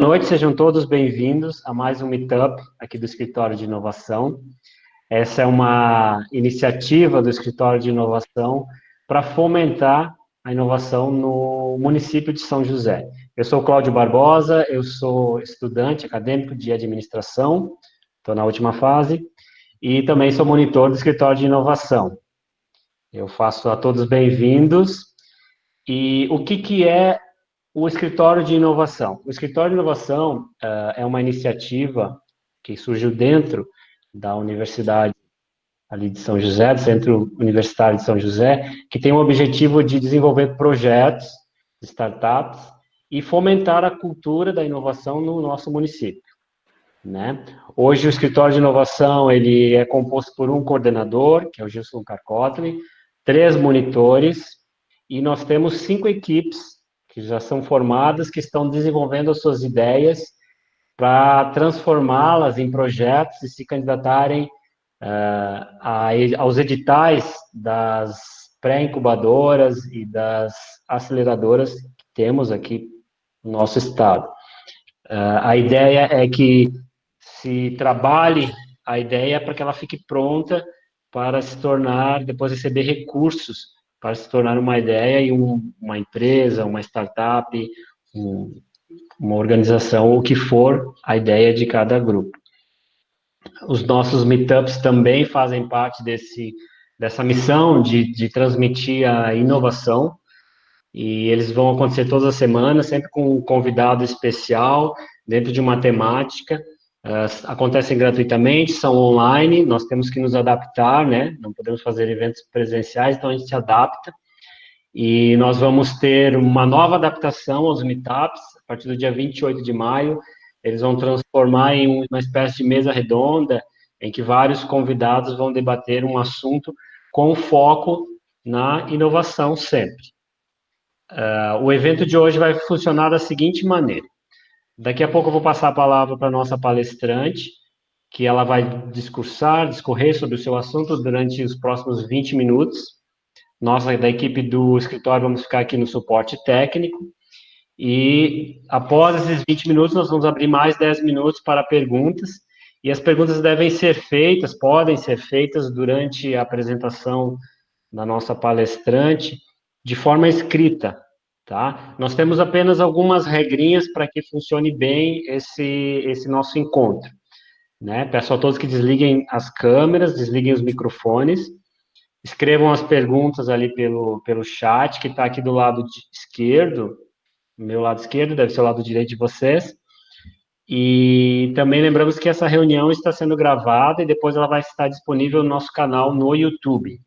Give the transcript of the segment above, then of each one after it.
Boa noite, sejam todos bem-vindos a mais um Meetup aqui do Escritório de Inovação. Essa é uma iniciativa do Escritório de Inovação para fomentar a inovação no município de São José. Eu sou Cláudio Barbosa, eu sou estudante acadêmico de administração, estou na última fase, e também sou monitor do Escritório de Inovação. Eu faço a todos bem-vindos. E o que é o Escritório de Inovação? O Escritório de Inovação é uma iniciativa que surgiu dentro da Universidade ali de São José, do Centro Universitário de São José, que tem o objetivo de desenvolver projetos, startups, e fomentar a cultura da inovação no nosso município, né? Hoje o Escritório de Inovação ele é composto por um coordenador, que é o Gilson Carcotli, 3 monitores, e nós temos 5 equipes que já são formadas, que estão desenvolvendo as suas ideias para transformá-las em projetos e se candidatarem aos editais das pré-incubadoras e das aceleradoras que temos aqui no nosso estado. A ideia é que se trabalhe a ideia para que ela fique pronta para se tornar, depois receber recursos para se tornar uma ideia e uma empresa, uma startup, uma organização, o que for a ideia de cada grupo. Os nossos meetups também fazem parte dessa missão de transmitir a inovação, e eles vão acontecer todas as semanas, sempre com um convidado especial, dentro de uma temática. Acontecem gratuitamente, são online, nós temos que nos adaptar, né? Não podemos fazer eventos presenciais, então a gente se adapta. E nós vamos ter uma nova adaptação aos meetups, a partir do dia 28 de maio. Eles vão transformar em uma espécie de mesa redonda, em que vários convidados vão debater um assunto com foco na inovação sempre. O evento de hoje vai funcionar da seguinte maneira. Daqui a pouco eu vou passar a palavra para a nossa palestrante, que ela vai discorrer sobre o seu assunto durante os próximos 20 minutos. Nós, da equipe do escritório, vamos ficar aqui no suporte técnico. E após esses 20 minutos, nós vamos abrir mais 10 minutos para perguntas. E as perguntas devem ser feitas, podem ser feitas durante a apresentação da nossa palestrante, de forma escrita, tá? Nós temos apenas algumas regrinhas para que funcione bem esse nosso encontro, né? Peço a todos que desliguem as câmeras, desliguem os microfones, escrevam as perguntas ali pelo chat, que está aqui do lado esquerdo, do meu lado esquerdo, deve ser o lado direito de vocês. E também lembramos que essa reunião está sendo gravada e depois ela vai estar disponível no nosso canal no YouTube,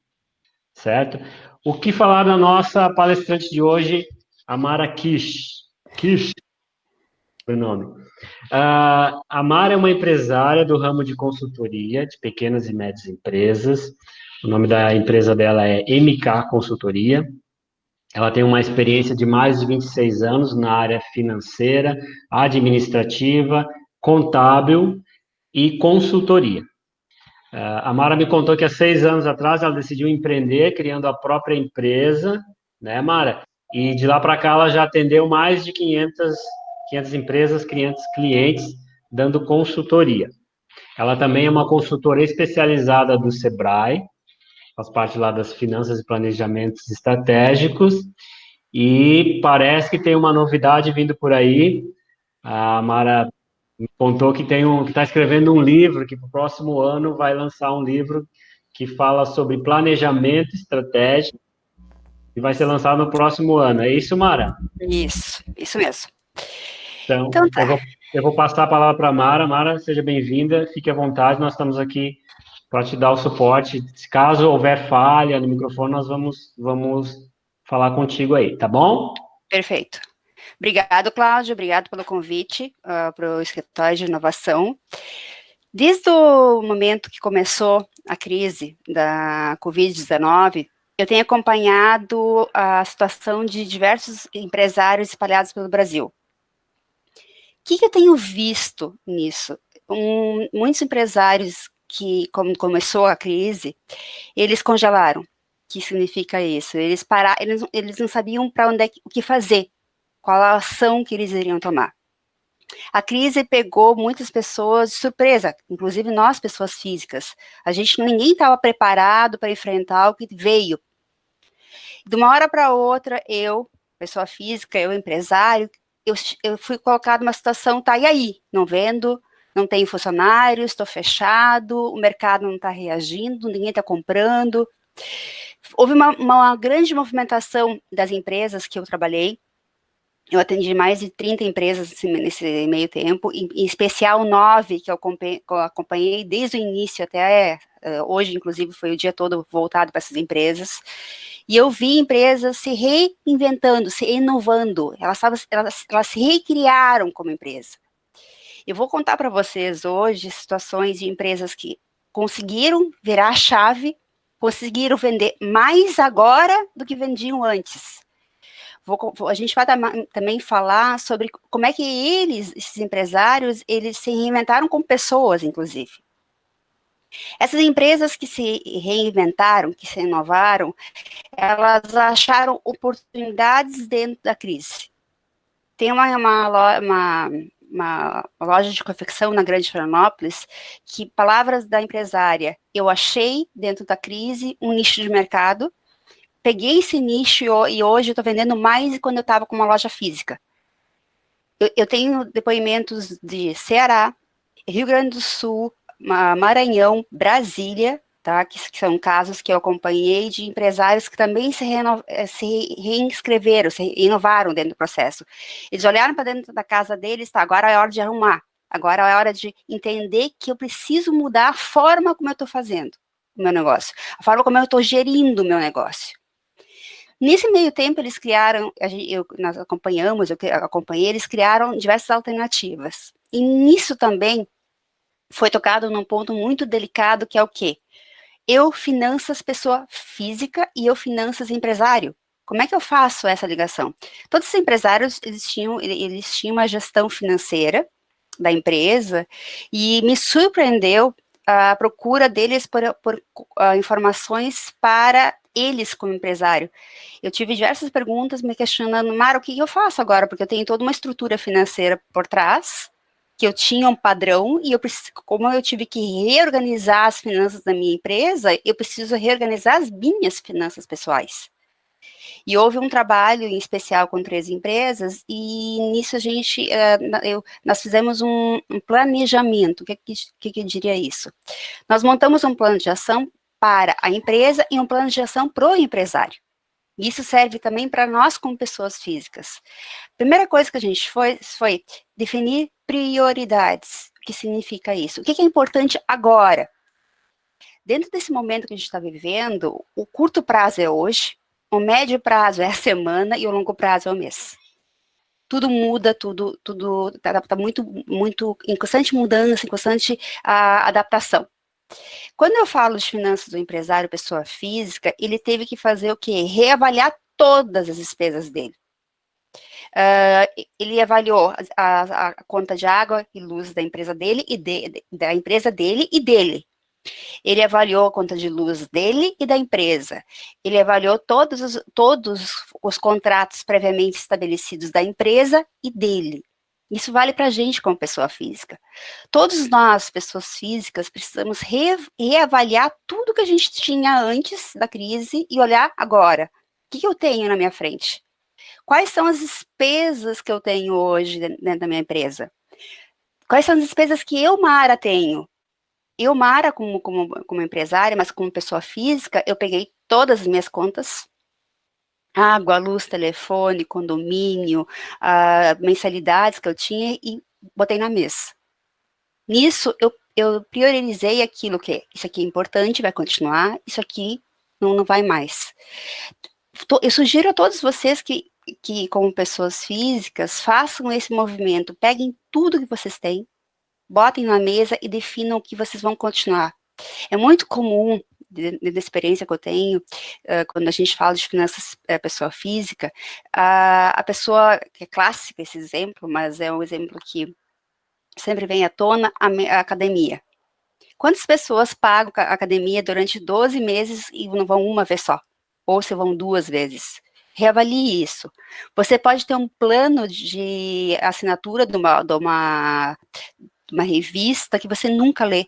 certo? O que falar da nossa palestrante de hoje, Amara Kish. Kish, o nome. A Mara é uma empresária do ramo de consultoria de pequenas e médias empresas. O nome da empresa dela é MK Consultoria. Ela tem uma experiência de mais de 26 anos na área financeira, administrativa, contábil e consultoria. A Mara me contou que há 6 anos atrás ela decidiu empreender, criando a própria empresa, né, Mara? E de lá para cá ela já atendeu mais de 500 empresas, 500 clientes, dando consultoria. Ela também é uma consultora especializada do Sebrae, faz parte lá das finanças e planejamentos estratégicos, e parece que tem uma novidade vindo por aí. A Mara me contou que está escrevendo um livro, que para o próximo ano vai lançar um livro que fala sobre planejamento estratégico, e vai ser lançado no próximo ano. É isso, Mara? Isso mesmo. Então Tá. eu vou passar a palavra para a Mara. Mara, seja bem-vinda, fique à vontade, nós estamos aqui para te dar o suporte. Caso houver falha no microfone, nós vamos falar contigo aí, tá bom? Perfeito. Obrigado, Cláudio, obrigado pelo convite para o Escritório de Inovação. Desde o momento que começou a crise da Covid-19, eu tenho acompanhado a situação de diversos empresários espalhados pelo Brasil. O que eu tenho visto nisso? Muitos empresários que, como começou a crise, eles congelaram. O que significa isso? Eles não sabiam para onde o que fazer, qual a ação que eles iriam tomar. A crise pegou muitas pessoas de surpresa, inclusive nós, pessoas físicas. Ninguém estava preparado para enfrentar o que veio. De uma hora para outra, eu, pessoa física, eu, empresário, eu fui colocado numa situação, tá, e aí? Não vendo, não tenho funcionários, estou fechado, o mercado não está reagindo, ninguém está comprando. Houve uma grande movimentação das empresas que eu trabalhei. Eu atendi mais de 30 empresas nesse meio tempo, em especial 9 que eu acompanhei desde o início até hoje, inclusive, foi o dia todo voltado para essas empresas. E eu vi empresas se reinventando, se inovando, elas se recriaram como empresa. Eu vou contar para vocês hoje situações de empresas que conseguiram virar a chave, conseguiram vender mais agora do que vendiam antes. A gente vai também falar sobre como é que esses empresários, eles se reinventaram como pessoas, inclusive. Essas empresas que se reinventaram, que se inovaram, elas acharam oportunidades dentro da crise. Tem uma loja de confecção na Grande Florianópolis que, palavras da empresária, eu achei dentro da crise um nicho de mercado, peguei esse nicho e hoje eu estou vendendo mais quando eu estava com uma loja física. Eu tenho depoimentos de Ceará, Rio Grande do Sul, Maranhão, Brasília, tá? Que são casos que eu acompanhei de empresários que também se reinscreveram, se inovaram dentro do processo. Eles olharam para dentro da casa deles, tá? Agora é hora de arrumar, agora é hora de entender que eu preciso mudar a forma como eu estou fazendo o meu negócio, a forma como eu estou gerindo o meu negócio. Nesse meio tempo, eles criaram, nós acompanhamos, eu acompanhei, eles criaram diversas alternativas. E nisso também foi tocado num ponto muito delicado, que é o quê? Eu finanças pessoa física e eu finanças empresário. Como é que eu faço essa ligação? Todos os empresários, eles tinham uma gestão financeira da empresa e me surpreendeu a procura deles por informações para eles como empresário. Eu tive diversas perguntas me questionando, Mara, o que eu faço agora? Porque eu tenho toda uma estrutura financeira por trás, que eu tinha um padrão, e como eu tive que reorganizar as finanças da minha empresa, eu preciso reorganizar as minhas finanças pessoais. E houve um trabalho em especial com 3 empresas, e nisso nós fizemos um planejamento. O que eu diria isso? Nós montamos um plano de ação para a empresa e um plano de ação para o empresário. Isso serve também para nós como pessoas físicas. A primeira coisa que a gente foi definir prioridades. O que significa isso? O que é importante agora? Dentro desse momento que a gente está vivendo, o curto prazo é hoje, o médio prazo é a semana e o longo prazo é o mês. Tudo muda, tudo está muito em constante mudança, em constante adaptação. Quando eu falo de finanças do empresário, pessoa física, ele teve que fazer o quê? Reavaliar todas as despesas dele. Ele avaliou a conta de água e luz da empresa dele da empresa dele e dele. Ele avaliou a conta de luz dele e da empresa. Ele avaliou todos os contratos previamente estabelecidos da empresa e dele. Isso vale para a gente como pessoa física. Todos nós, pessoas físicas, precisamos reavaliar tudo que a gente tinha antes da crise e olhar agora. O que eu tenho na minha frente? Quais são as despesas que eu tenho hoje dentro da minha empresa? Quais são as despesas que eu, Mara, tenho? Eu, Mara, como empresária, mas como pessoa física, eu peguei todas as minhas contas, água, luz, telefone, condomínio, mensalidades que eu tinha e botei na mesa. Nisso, eu priorizei aquilo que, isso aqui é importante, vai continuar, isso aqui não vai mais. Eu sugiro a todos vocês que como pessoas físicas, façam esse movimento, peguem tudo que vocês têm, botem na mesa e definam o que vocês vão continuar. É muito comum, da experiência que eu tenho, quando a gente fala de finanças pessoa física, a pessoa, que é clássico esse exemplo, mas é um exemplo que sempre vem à tona, a academia. Quantas pessoas pagam a academia durante 12 meses e não vão uma vez só? Ou se vão 2 vezes? Reavalie isso. Você pode ter um plano de assinatura de uma revista que você nunca lê.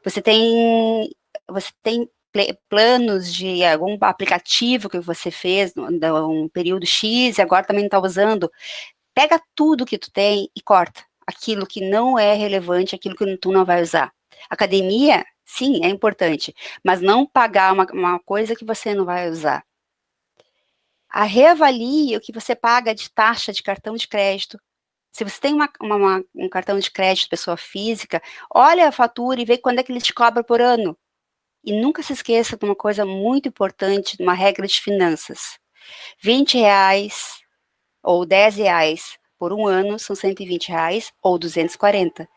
Você tem planos de algum aplicativo que você fez num período X e agora também não está usando. Pega tudo que tu tem e corta. Aquilo que não é relevante, aquilo que tu não vai usar. Academia, sim, é importante, mas não pagar uma coisa que você não vai usar. Reavalie o que você paga de taxa de cartão de crédito. Se você tem um cartão de crédito pessoa física, olha a fatura e vê quando é que ele te cobra por ano. E nunca se esqueça de uma coisa muito importante, de uma regra de finanças. R$ 20 ou R$ 10 por um ano são R$ 120 ou 240.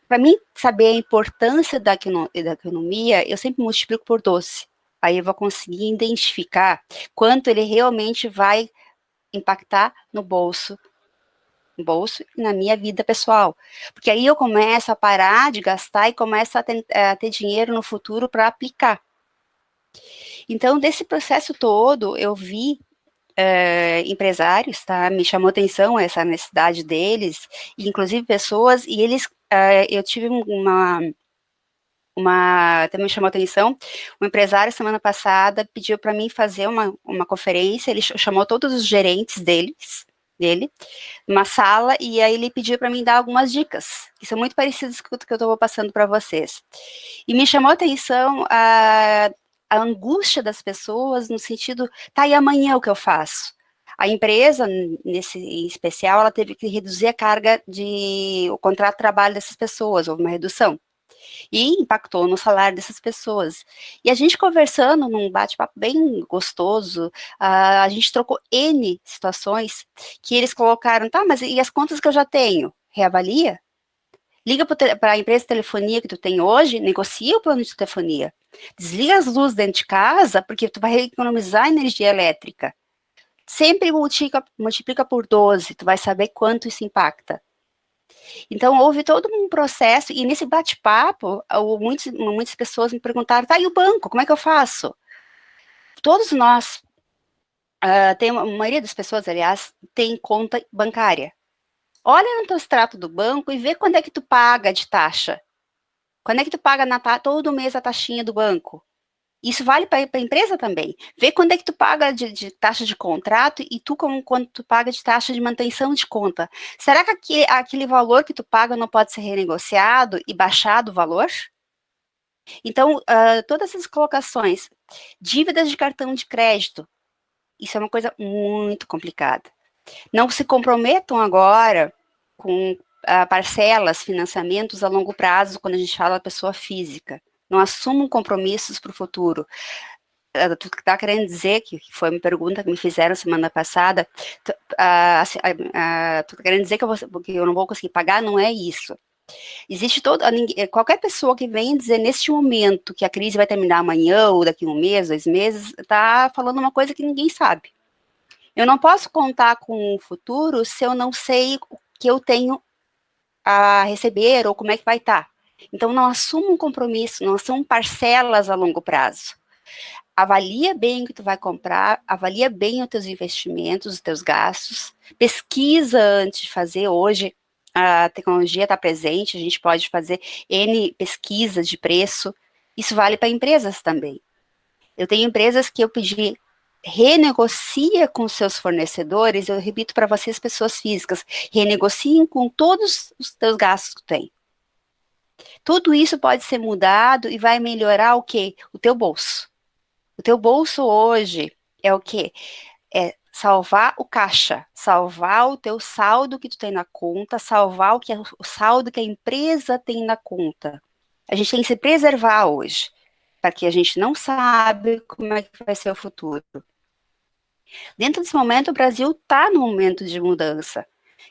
Para mim, saber a importância da economia, eu sempre multiplico por 12. Aí eu vou conseguir identificar quanto ele realmente vai impactar no bolso e na minha vida pessoal. Porque aí eu começo a parar de gastar e começo a ter dinheiro no futuro para aplicar. Então, desse processo todo, eu vi empresários, tá? Me chamou atenção essa necessidade deles, inclusive pessoas, e eles, eu tive também me chamou atenção, um empresário semana passada pediu para mim fazer uma conferência, ele chamou todos os gerentes dele, numa sala, e aí ele pediu para mim dar algumas dicas, que são muito parecidas com o que eu estou passando para vocês. E me chamou a atenção a angústia das pessoas, no sentido, tá, e amanhã o que eu faço? A empresa, nesse em especial, ela teve que reduzir a carga o contrato de trabalho dessas pessoas, houve uma redução. E impactou no salário dessas pessoas. E a gente conversando num bate-papo bem gostoso, a gente trocou N situações que eles colocaram, tá, mas e as contas que eu já tenho? Reavalia? Liga para a empresa de telefonia que tu tem hoje, negocia o plano de telefonia. Desliga as luzes dentro de casa, porque tu vai economizar energia elétrica. Sempre multiplica por 12, tu vai saber quanto isso impacta. Então, houve todo um processo, e nesse bate-papo, muitas pessoas me perguntaram, tá, e o banco, como é que eu faço? Todos nós, a maioria das pessoas, aliás, tem conta bancária. Olha no teu extrato do banco e vê quando é que tu paga de taxa. Quando é que tu paga todo mês a taxinha do banco? Isso vale para a empresa também. Vê quando é que tu paga de taxa de contrato e quando tu paga de taxa de manutenção de conta. Será que aquele valor que tu paga não pode ser renegociado e baixado o valor? Então, todas essas colocações, dívidas de cartão de crédito, isso é uma coisa muito complicada. Não se comprometam agora com parcelas, financiamentos a longo prazo, quando a gente fala da pessoa física. Não assumam compromissos para o futuro. Tu está querendo dizer, que foi uma pergunta que me fizeram semana passada, tu está querendo dizer que eu não vou conseguir pagar? Não é isso. Existe qualquer pessoa que venha dizer neste momento que a crise vai terminar amanhã, ou daqui 1 mês, 2 meses, está falando uma coisa que ninguém sabe. Eu não posso contar com o futuro se eu não sei o que eu tenho a receber, ou como é que vai estar. Então, não assuma um compromisso, não assuma parcelas a longo prazo. Avalia bem o que tu vai comprar, avalia bem os teus investimentos, os teus gastos, pesquisa antes de fazer. Hoje, a tecnologia está presente, a gente pode fazer N pesquisas de preço. Isso vale para empresas também. Eu tenho empresas que eu pedi, renegocia com seus fornecedores, eu repito para vocês, pessoas físicas, renegociem com todos os teus gastos que tu tem. Tudo isso pode ser mudado e vai melhorar o quê? O teu bolso. O teu bolso hoje é o quê? É salvar o caixa, salvar o teu saldo que tu tem na conta, salvar o saldo que a empresa tem na conta. A gente tem que se preservar hoje, porque a gente não sabe como é que vai ser o futuro. Dentro desse momento, o Brasil está num momento de mudança.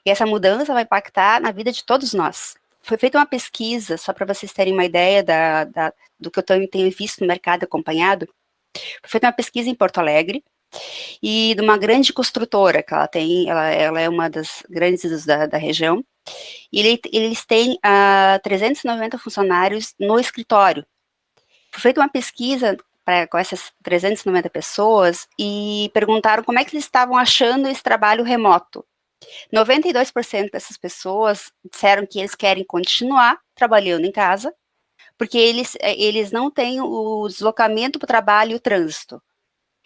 E essa mudança vai impactar na vida de todos nós. Foi feita uma pesquisa, só para vocês terem uma ideia do que eu tenho visto no mercado acompanhado. Foi feita uma pesquisa em Porto Alegre, e de uma grande construtora que ela é uma das grandes da região, e eles têm 390 funcionários no escritório. Foi feita uma pesquisa com essas 390 pessoas e perguntaram como é que eles estavam achando esse trabalho remoto. 92% dessas pessoas disseram que eles querem continuar trabalhando em casa, porque eles não têm o deslocamento para o trabalho e o trânsito.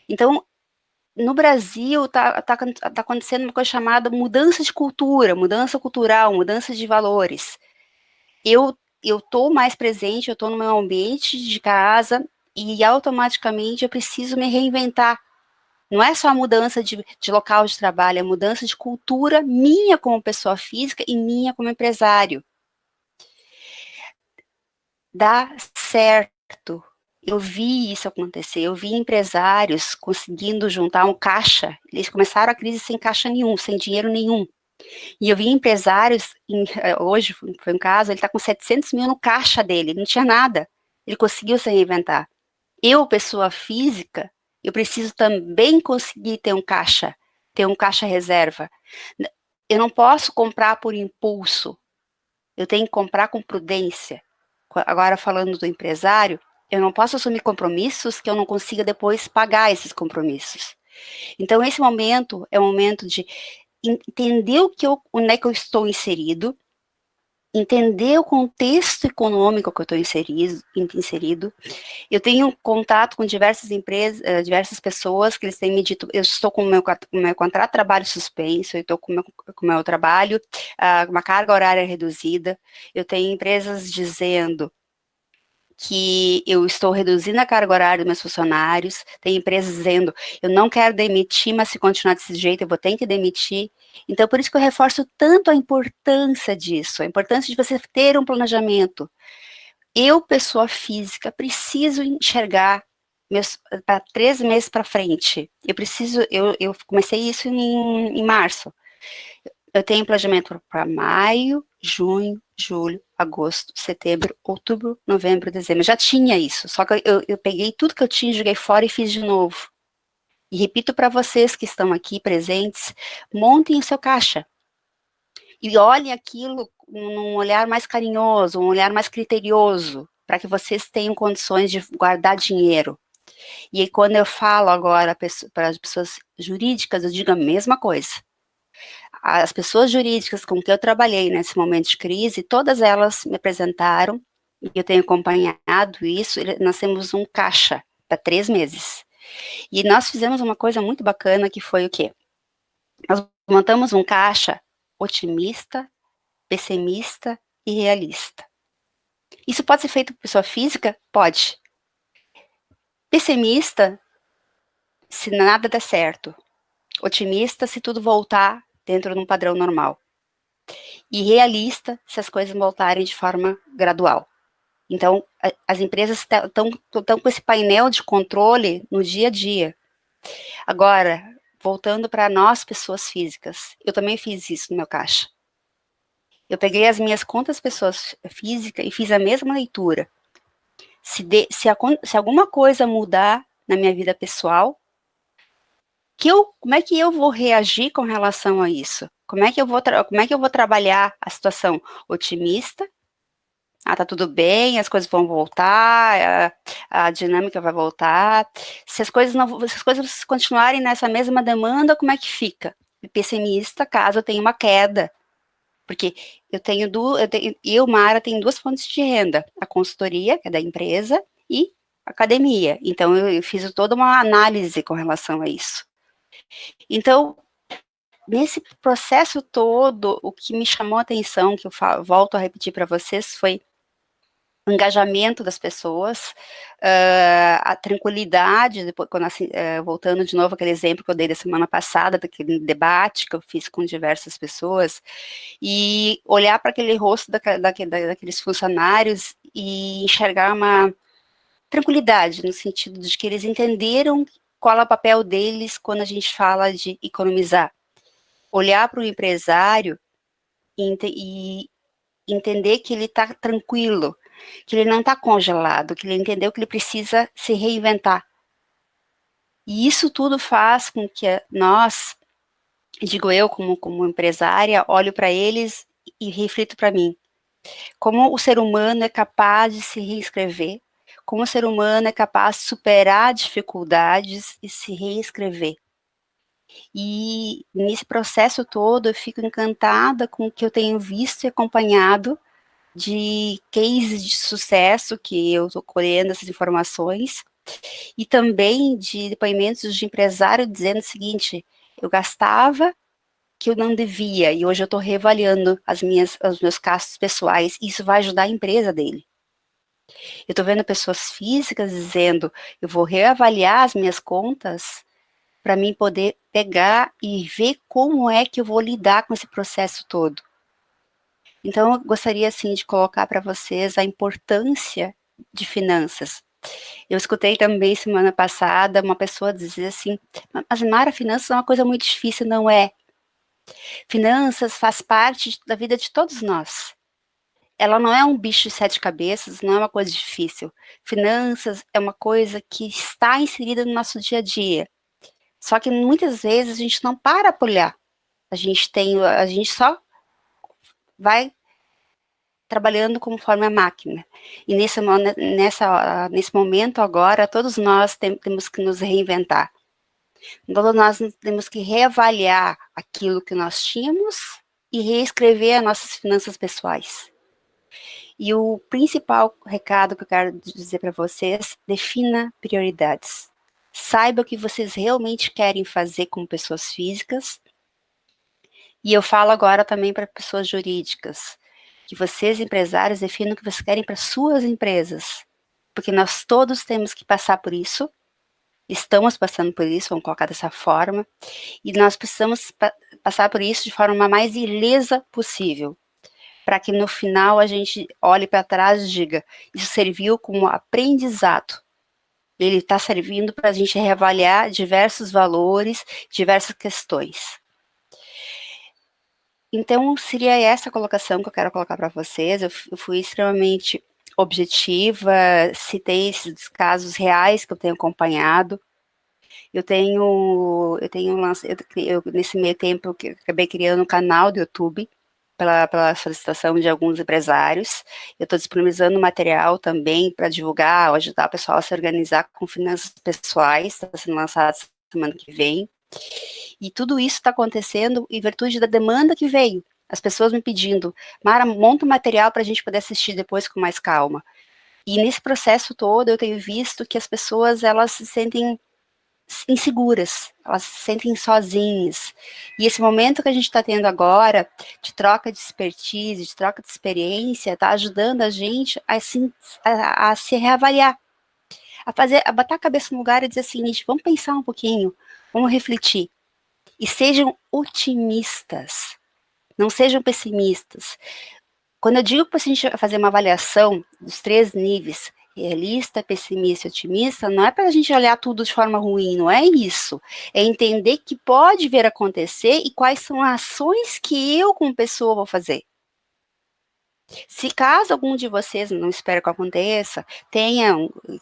Então, no Brasil, tá acontecendo uma coisa chamada mudança de cultura, mudança cultural, mudança de valores. Eu estou mais presente, eu estou no meu ambiente de casa e automaticamente eu preciso me reinventar. Não é só a mudança de local de trabalho, é a mudança de cultura minha como pessoa física e minha como empresário. Dá certo. Eu vi isso acontecer, eu vi empresários conseguindo juntar um caixa, eles começaram a crise sem caixa nenhum, sem dinheiro nenhum. E eu vi empresários, hoje foi um caso, ele está com 700 mil no caixa dele, não tinha nada, ele conseguiu se reinventar. Eu, pessoa física, eu preciso também conseguir ter um caixa reserva. Eu não posso comprar por impulso, eu tenho que comprar com prudência. Agora, falando do empresário, eu não posso assumir compromissos que eu não consiga depois pagar esses compromissos. Então, esse momento é um momento de entender onde é que eu estou inserido, entender o contexto econômico que eu estou inserido. Eu tenho contato com diversas empresas, diversas pessoas que eles têm me dito, eu estou com o meu contrato de trabalho suspenso, eu estou com o meu trabalho, uma carga horária reduzida. Eu tenho empresas dizendo que eu estou reduzindo a carga horária dos meus funcionários, tem empresas dizendo, eu não quero demitir, mas se continuar desse jeito, eu vou ter que demitir. Então, por isso que eu reforço tanto a importância disso, a importância de você ter um planejamento. Eu, pessoa física, preciso enxergar para 3 meses para frente. Eu comecei isso em março. Eu tenho planejamento para maio, junho, julho, agosto, setembro, outubro, novembro, dezembro. Eu já tinha isso, só que eu peguei tudo que eu tinha, joguei fora e fiz de novo. E repito para vocês que estão aqui presentes, montem o seu caixa. E olhem aquilo num olhar mais carinhoso, um olhar mais criterioso, para que vocês tenham condições de guardar dinheiro. E aí, quando eu falo agora para as pessoas jurídicas, eu digo a mesma coisa. As pessoas jurídicas com que eu trabalhei nesse momento de crise, todas elas me apresentaram, e eu tenho acompanhado isso, nós temos um caixa para 3 meses. E nós fizemos uma coisa muito bacana, que foi o quê? Nós montamos um caixa otimista, pessimista e realista. Isso pode ser feito por pessoa física? Pode. Pessimista, se nada der certo. Otimista, se tudo voltar dentro de um padrão normal. E realista, se as coisas voltarem de forma gradual. Então, as empresas estão com esse painel de controle no dia a dia. Agora, voltando para nós, pessoas físicas, eu também fiz isso no meu caixa. Eu peguei as minhas contas pessoas físicas e fiz a mesma leitura. Se alguma coisa mudar na minha vida pessoal, como é que eu vou reagir com relação a isso? Como é que eu vou trabalhar a situação otimista? Tá tudo bem, as coisas vão voltar, a dinâmica vai voltar. Se as coisas continuarem nessa mesma demanda, como é que fica? Pessimista, caso eu tenha uma queda. Porque eu, Mara, tenho 2 fontes de renda, a consultoria, que é da empresa, e a academia. Então, eu fiz toda uma análise com relação a isso. Então, nesse processo todo, o que me chamou a atenção, que eu volto a repetir para vocês, foi o engajamento das pessoas, a tranquilidade, depois, voltando de novo aquele exemplo que eu dei da semana passada, daquele debate que eu fiz com diversas pessoas, e olhar para aquele rosto daqueles funcionários e enxergar uma tranquilidade, no sentido de que eles entenderam qual é o papel deles quando a gente fala de economizar. Olhar para o empresário e entender que ele está tranquilo, que ele não está congelado, que ele entendeu que ele precisa se reinventar. E isso tudo faz com que nós, digo eu como empresária, olho para eles e reflito para mim. Como o ser humano é capaz de se reescrever, como o ser humano é capaz de superar dificuldades e se reescrever. E nesse processo todo eu fico encantada com o que eu tenho visto e acompanhado de cases de sucesso que eu estou colhendo essas informações, e também de depoimentos de empresário dizendo o seguinte: eu gastava que eu não devia, e hoje eu estou reavaliando os meus gastos pessoais, e isso vai ajudar a empresa dele. Eu estou vendo pessoas físicas dizendo: eu vou reavaliar as minhas contas para mim poder pegar e ver como é que eu vou lidar com esse processo todo. Então, eu gostaria, assim, de colocar para vocês a importância de finanças. Eu escutei também, semana passada, uma pessoa dizer assim: mas Mara, finanças é uma coisa muito difícil. Não é. Finanças faz parte da vida de todos nós. Ela não é um bicho de sete cabeças, não é uma coisa difícil. Finanças é uma coisa que está inserida no nosso dia a dia. Só que muitas vezes a gente não para olhar. A gente só vai trabalhando conforme a máquina. E nesse momento agora, todos nós temos que nos reinventar. Todos nós temos que reavaliar aquilo que nós tínhamos e reescrever as nossas finanças pessoais. E o principal recado que eu quero dizer para vocês: defina prioridades. Saiba o que vocês realmente querem fazer com pessoas físicas. E eu falo agora também para pessoas jurídicas, que vocês, empresários, definam o que vocês querem para suas empresas. Porque nós todos temos que passar por isso, estamos passando por isso, vamos colocar dessa forma, e nós precisamos passar por isso de forma mais ilesa possível, para que no final a gente olhe para trás e diga: isso serviu como aprendizado. Ele está servindo para a gente reavaliar diversos valores, diversas questões. Então, seria essa a colocação que eu quero colocar para vocês. Eu fui extremamente objetiva, citei esses casos reais que eu tenho acompanhado. Nesse meio tempo, eu acabei criando um canal do YouTube, pela solicitação de alguns empresários. Eu estou disponibilizando material também para divulgar, ajudar o pessoal a se organizar com finanças pessoais. Está sendo lançado semana que vem. E tudo isso está acontecendo em virtude da demanda que veio. As pessoas me pedindo: Mara, monta um material para a gente poder assistir depois com mais calma. E nesse processo todo eu tenho visto que as pessoas, elas se sentem inseguras, elas se sentem sozinhas. E esse momento que a gente está tendo agora, de troca de expertise, de troca de experiência, está ajudando a gente a se reavaliar, a botar a cabeça no lugar e dizer assim: gente, vamos pensar um pouquinho, vamos refletir. E sejam otimistas, não sejam pessimistas. Quando eu digo para a gente fazer uma avaliação dos 3 níveis, realista, pessimista e otimista, não é para a gente olhar tudo de forma ruim, não é isso. É entender que pode vir a acontecer e quais são as ações que eu, como pessoa, vou fazer. Se caso algum de vocês, não espero que aconteça,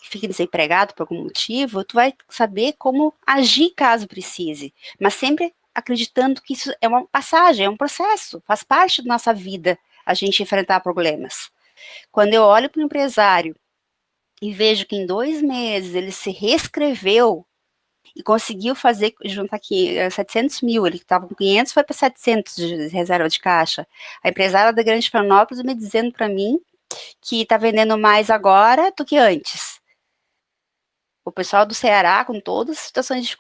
fique desempregado por algum motivo, tu vai saber como agir caso precise, mas sempre acreditando que isso é uma passagem, é um processo, faz parte da nossa vida a gente enfrentar problemas. Quando eu olho para o empresário e vejo que em 2 meses ele se reescreveu e conseguiu juntar aqui 700 mil, ele estava com 500, foi para 700 de reserva de caixa. A empresária da Grande Florianópolis me dizendo para mim que está vendendo mais agora do que antes. O pessoal do Ceará, com todas as situações de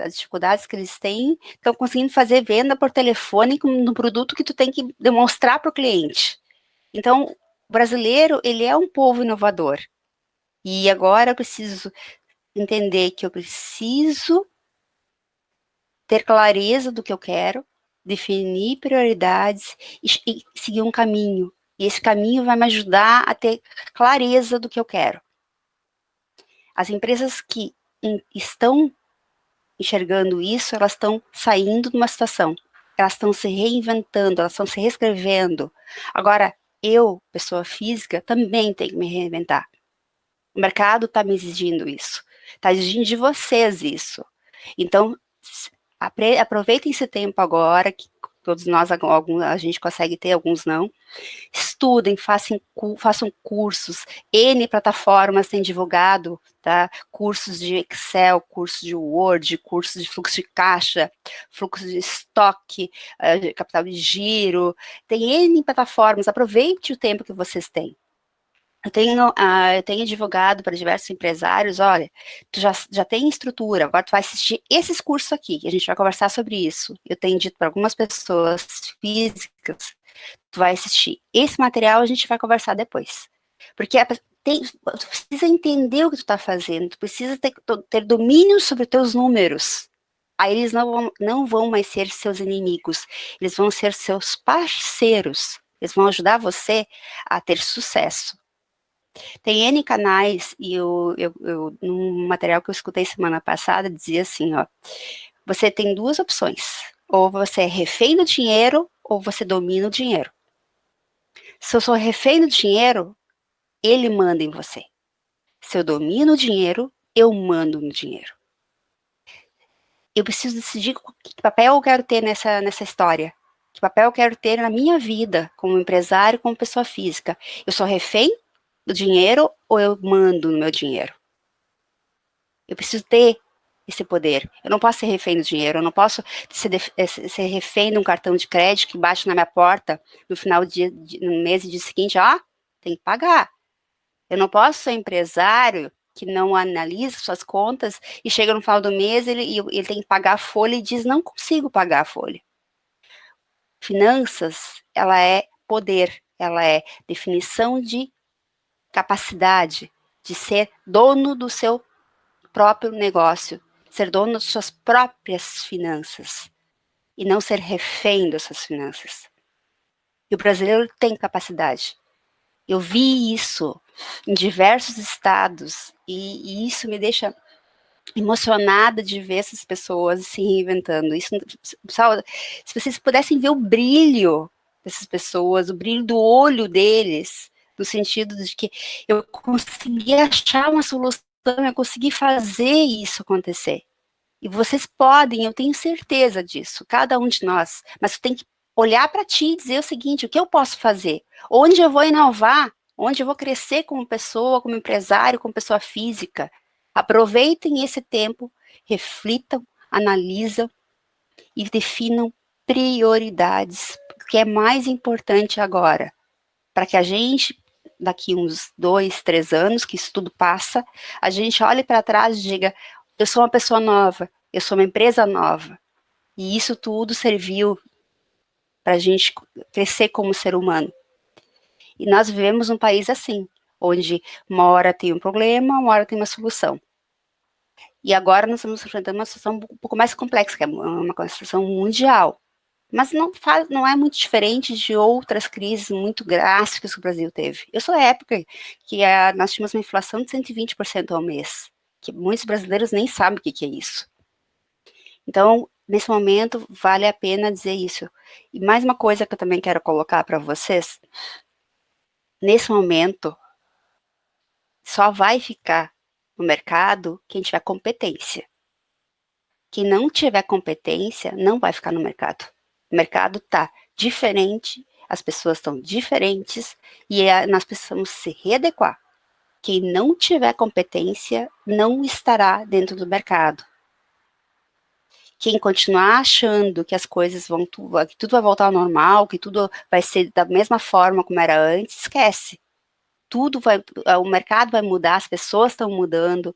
as dificuldades que eles têm, estão conseguindo fazer venda por telefone no produto que tu tem que demonstrar para o cliente. Então, o brasileiro, ele é um povo inovador. E agora eu preciso entender que eu preciso ter clareza do que eu quero, definir prioridades e seguir um caminho. E esse caminho vai me ajudar a ter clareza do que eu quero. As empresas que estão enxergando isso, elas estão saindo de uma situação. Elas estão se reinventando, elas estão se reescrevendo. Agora, eu, pessoa física, também tenho que me reinventar. O mercado está me exigindo isso. Está exigindo de vocês isso. Então, aproveitem esse tempo agora, que todos nós, a gente consegue ter, alguns não. Estudem, façam cursos, N plataformas têm divulgado, tá? Cursos de Excel, cursos de Word, cursos de fluxo de caixa, fluxo de estoque, capital de giro, tem N plataformas, aproveite o tempo que vocês têm. Eu tenho divulgado para diversos empresários, olha, tu já tem estrutura, agora tu vai assistir esses cursos aqui, a gente vai conversar sobre isso. Eu tenho dito para algumas pessoas físicas, tu vai assistir esse material, a gente vai conversar depois. Porque tu precisa entender o que tu está fazendo, tu precisa ter domínio sobre os teus números. Aí eles não vão mais ser seus inimigos, eles vão ser seus parceiros, eles vão ajudar você a ter sucesso. Tem N canais, e num material que eu escutei semana passada, dizia assim, ó, você tem duas opções, ou você é refém do dinheiro, ou você domina o dinheiro. Se eu sou refém do dinheiro, ele manda em você. Se eu domino o dinheiro, eu mando no dinheiro. Eu preciso decidir que papel eu quero ter nessa história. Que papel eu quero ter na minha vida, como empresário, como pessoa física. Eu sou refém do dinheiro ou eu mando no meu dinheiro? Eu preciso ter esse poder. Eu não posso ser refém do dinheiro, eu não posso ser refém de um cartão de crédito que bate na minha porta no final no mês e dia seguinte, ó, tem que pagar. Eu não posso ser empresário que não analisa suas contas e chega no final do mês ele tem que pagar a folha e diz, não consigo pagar a folha. Finanças, ela é poder, ela é definição de capacidade de ser dono do seu próprio negócio, ser dono das suas próprias finanças e não ser refém dessas finanças. E o brasileiro tem capacidade. Eu vi isso em diversos estados e isso me deixa emocionada de ver essas pessoas se reinventando. Isso, pessoal, se vocês pudessem ver o brilho dessas pessoas, o brilho do olho deles, no sentido de que eu consegui achar uma solução, eu consegui fazer isso acontecer. E vocês podem, eu tenho certeza disso, cada um de nós, mas tem que olhar para ti e dizer o seguinte, o que eu posso fazer? Onde eu vou inovar? Onde eu vou crescer como pessoa, como empresário, como pessoa física? Aproveitem esse tempo, reflitam, analisam e definam prioridades, o que é mais importante agora, para que a gente, daqui uns 2, 3 anos, que isso tudo passa, a gente olhe para trás e diga, eu sou uma pessoa nova, eu sou uma empresa nova, e isso tudo serviu para a gente crescer como ser humano. E nós vivemos um país assim, onde uma hora tem um problema, uma hora tem uma solução. E agora nós estamos enfrentando uma situação um pouco mais complexa, que é uma situação mundial. Mas não é muito diferente de outras crises muito drásticas que o Brasil teve. Eu sou da época que nós tínhamos uma inflação de 120% ao mês, que muitos brasileiros nem sabem o que é isso. Então, nesse momento, vale a pena dizer isso. E mais uma coisa que eu também quero colocar para vocês, nesse momento, só vai ficar no mercado quem tiver competência. Quem não tiver competência não vai ficar no mercado. O mercado está diferente, as pessoas estão diferentes e nós precisamos se readequar. Quem não tiver competência não estará dentro do mercado. Quem continuar achando que as coisas que tudo vai voltar ao normal, que tudo vai ser da mesma forma como era antes, esquece. O mercado vai mudar, as pessoas estão mudando,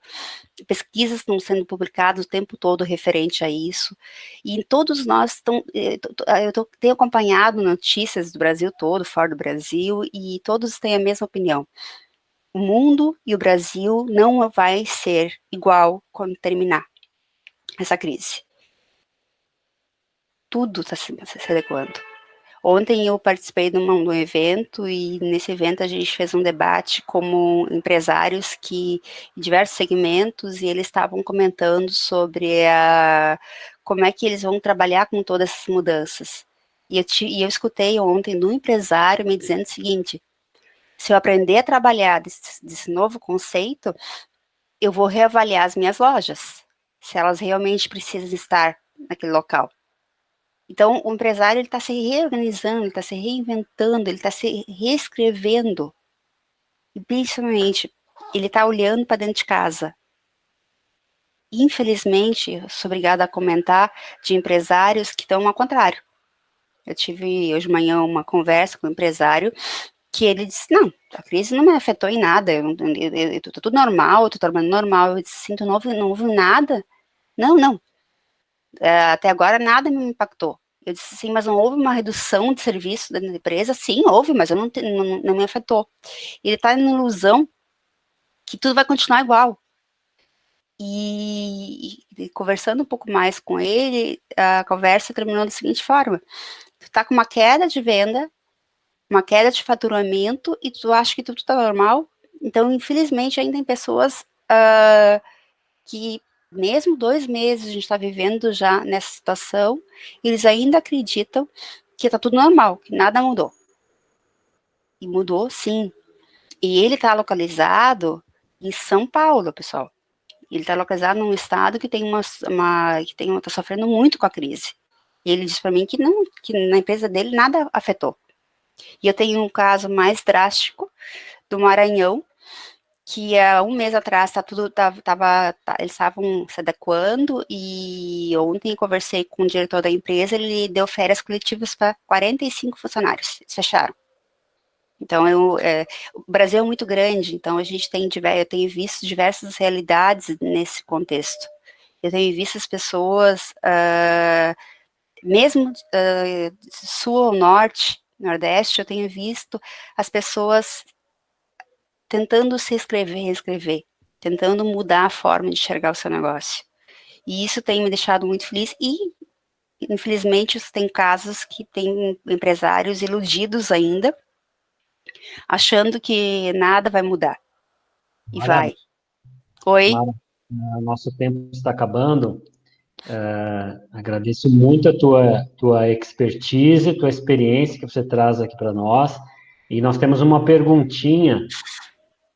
pesquisas estão sendo publicadas o tempo todo referente a isso, e todos nós tenho acompanhado notícias do Brasil todo, fora do Brasil, e todos têm a mesma opinião. O mundo e o Brasil não vai ser igual quando terminar essa crise. Tudo está se adequando. Ontem eu participei de um evento e nesse evento a gente fez um debate como empresários em diversos segmentos e eles estavam comentando sobre como é que eles vão trabalhar com todas essas mudanças. E eu escutei ontem de um empresário me dizendo o seguinte, se eu aprender a trabalhar desse novo conceito, eu vou reavaliar as minhas lojas, se elas realmente precisam estar naquele local. Então, o empresário está se reorganizando, ele está se reinventando, ele está se reescrevendo. E, principalmente, ele está olhando para dentro de casa. Infelizmente, eu sou obrigada a comentar de empresários que estão ao contrário. Eu tive hoje de manhã uma conversa com um empresário que ele disse, não, a crise não me afetou em nada, eu tô tudo normal, eu tô trabalhando normal. Eu disse, sim, tu não houve nada? Não, não, até agora nada me impactou. Eu disse, sim, mas não houve uma redução de serviço da empresa? Sim, houve, mas eu não me afetou. Ele está na ilusão que tudo vai continuar igual. E conversando um pouco mais com ele, a conversa terminou da seguinte forma: tu está com uma queda de venda, uma queda de faturamento, e tu acha que tudo está normal? Então, infelizmente, ainda tem pessoas que, mesmo 2 meses, a gente está vivendo já nessa situação, eles ainda acreditam que está tudo normal, que nada mudou. E mudou, sim. E ele está localizado em São Paulo, pessoal. Ele está localizado num estado que está sofrendo muito com a crise. E ele disse para mim que não, que na empresa dele nada afetou. E eu tenho um caso mais drástico do Maranhão, que há um mês atrás eles estavam se adequando, e ontem eu conversei com o diretor da empresa, ele deu férias coletivas para 45 funcionários, eles fecharam. Então, o Brasil é muito grande, então eu tenho visto diversas realidades nesse contexto. Eu tenho visto as pessoas, mesmo sul ao norte, nordeste, eu tenho visto as pessoas tentando se reescrever, tentando mudar a forma de enxergar o seu negócio. E isso tem me deixado muito feliz e, infelizmente, tem casos que tem empresários iludidos ainda, achando que nada vai mudar. E Mara, vai. Oi? Mara, nosso tempo está acabando. Agradeço muito a tua expertise, tua experiência que você traz aqui para nós. E nós temos uma perguntinha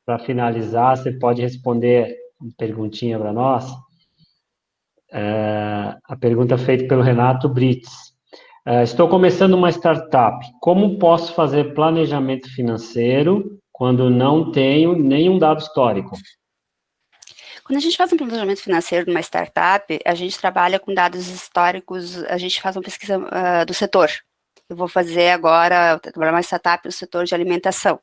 para finalizar. Você pode responder uma perguntinha para nós? A pergunta é feita pelo Renato Brits. Estou começando uma startup. Como posso fazer planejamento financeiro quando não tenho nenhum dado histórico? Quando a gente faz um planejamento financeiro de uma startup, a gente trabalha com dados históricos, a gente faz uma pesquisa do setor. Eu vou fazer agora, trabalhar uma startup no setor de alimentação.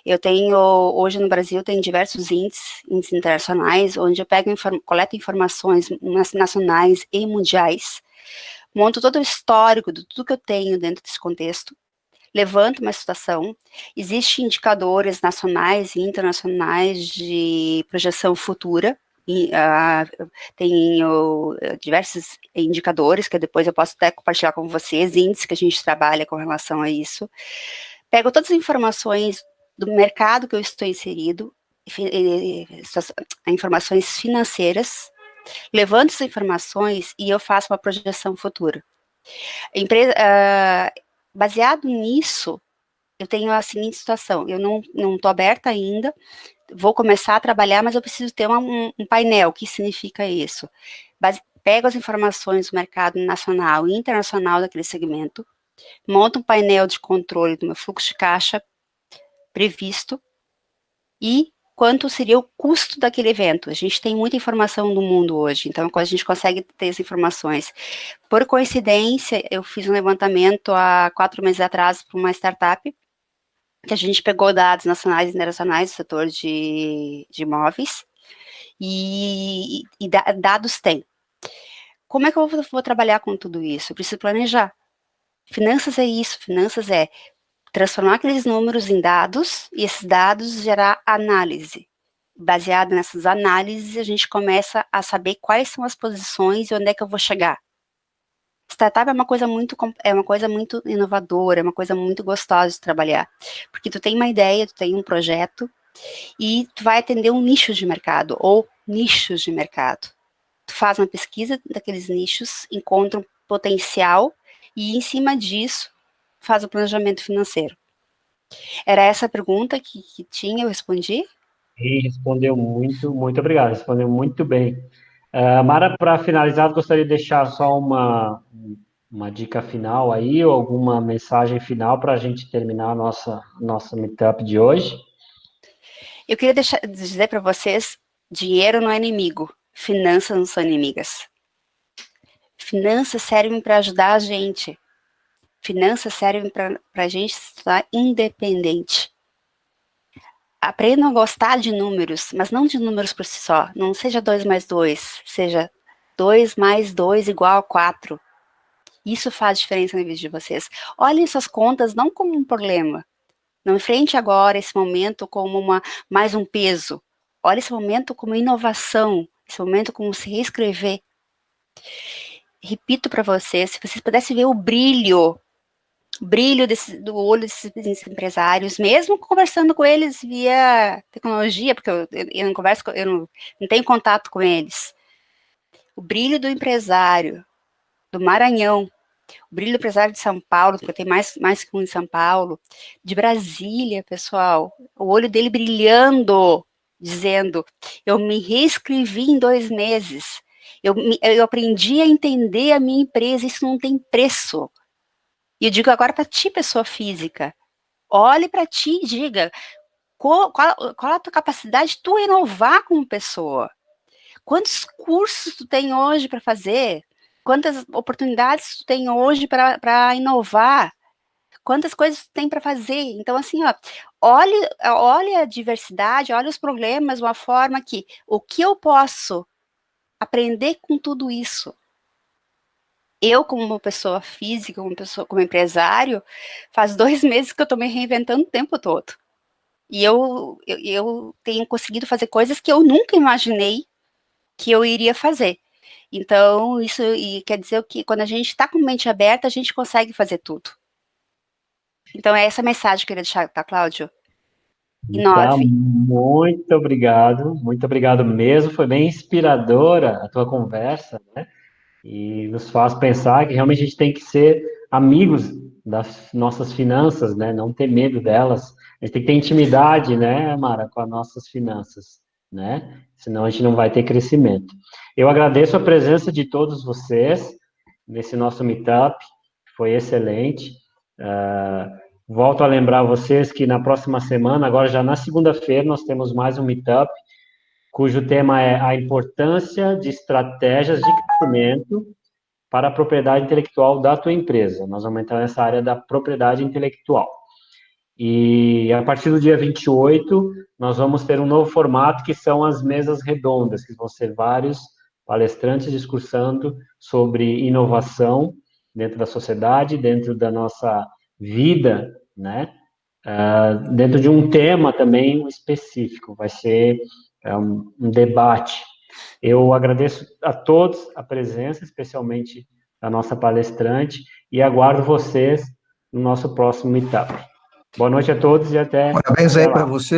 Eu tenho, hoje no Brasil, tem diversos índices internacionais, onde eu coleto informações nacionais e mundiais, monto todo o histórico de tudo que eu tenho dentro desse contexto, levanto uma situação, existem indicadores nacionais e internacionais de projeção futura, tenho diversos indicadores que depois eu posso até compartilhar com vocês, índices que a gente trabalha com relação a isso. Pego todas as informações do mercado que eu estou inserido, informações financeiras, levanto essas informações e eu faço uma projeção futura. Baseado nisso, eu tenho a seguinte situação: eu não estou aberta ainda, vou começar a trabalhar, mas eu preciso ter um painel. O que significa isso? Pego as informações do mercado nacional e internacional daquele segmento, monto um painel de controle do meu fluxo de caixa previsto e quanto seria o custo daquele evento. A gente tem muita informação no mundo hoje, então a gente consegue ter as informações. Por coincidência, eu fiz um levantamento há 4 meses atrás para uma startup, que a gente pegou dados nacionais e internacionais do setor de imóveis, e dados tem. Como é que eu vou trabalhar com tudo isso? Eu preciso planejar. Finanças é isso, finanças é transformar aqueles números em dados, e esses dados gerar análise. Baseado nessas análises, a gente começa a saber quais são as posições e onde é que eu vou chegar. Startup é uma coisa muito inovadora, é uma coisa muito gostosa de trabalhar, porque tu tem uma ideia, tu tem um projeto, e tu vai atender um nicho de mercado, ou nichos de mercado. Tu faz uma pesquisa daqueles nichos, encontra um potencial, e em cima disso, faz o planejamento financeiro. Era essa a pergunta que tinha, eu respondi? E respondeu muito obrigado, respondeu muito bem. Mara, para finalizar, gostaria de deixar só uma dica final aí, ou alguma mensagem final para a gente terminar a nossa meetup de hoje? Eu queria dizer para vocês, dinheiro não é inimigo, finanças não são inimigas. Finanças servem para ajudar a gente. Finanças servem para a gente estar independente. Aprendam a gostar de números, mas não de números por si só. Não seja 2 mais 2, seja 2 mais 2 igual a 4. Isso faz diferença na vida de vocês. Olhem suas contas não como um problema. Não enfrente agora esse momento como mais um peso. Olhe esse momento como inovação, esse momento como se reescrever. Repito para vocês, se vocês pudessem ver o brilho do olho desses empresários, mesmo conversando com eles via tecnologia, porque eu não converso, não tenho contato com eles. O brilho do empresário do Maranhão, o brilho do empresário de São Paulo, porque tem mais que um em São Paulo, de Brasília, pessoal, o olho dele brilhando, dizendo, eu me reescrevi em 2 meses, eu aprendi a entender a minha empresa, isso não tem preço. E eu digo agora para ti, pessoa física, olhe para ti e diga, qual a tua capacidade de tu inovar como pessoa? Quantos cursos tu tem hoje para fazer? Quantas oportunidades tu tem hoje para inovar? Quantas coisas tu tem para fazer? Então, assim, ó, olhe a diversidade, olhe os problemas de uma forma que o que eu posso aprender com tudo isso? Eu, como uma pessoa física, como empresário, faz 2 meses que eu estou me reinventando o tempo todo. E eu tenho conseguido fazer coisas que eu nunca imaginei que eu iria fazer. Então, isso quer dizer que quando a gente está com mente aberta, a gente consegue fazer tudo. Então, é essa mensagem que eu queria deixar, tá, Cláudio? Tá, Inove. muito obrigado mesmo, foi bem inspiradora a tua conversa, né? E nos faz pensar que realmente a gente tem que ser amigos das nossas finanças, né? Não ter medo delas. A gente tem que ter intimidade, né, Mara, com as nossas finanças, né? Senão a gente não vai ter crescimento. Eu agradeço a presença de todos vocês nesse nosso meetup, foi excelente. Volto a lembrar vocês que na próxima semana, agora já na segunda-feira, nós temos mais um meetup, cujo tema é a importância de estratégias de crescimento para a propriedade intelectual da tua empresa. Nós vamos entrar nessa área da propriedade intelectual. E a partir do dia 28, nós vamos ter um novo formato, que são as mesas redondas, que vão ser vários palestrantes discursando sobre inovação dentro da sociedade, dentro da nossa vida, né? Dentro de um tema também específico. Vai ser um debate. Eu agradeço a todos a presença, especialmente a nossa palestrante, e aguardo vocês no nosso próximo meetup. Boa noite a todos e até Parabéns aí lá. para você.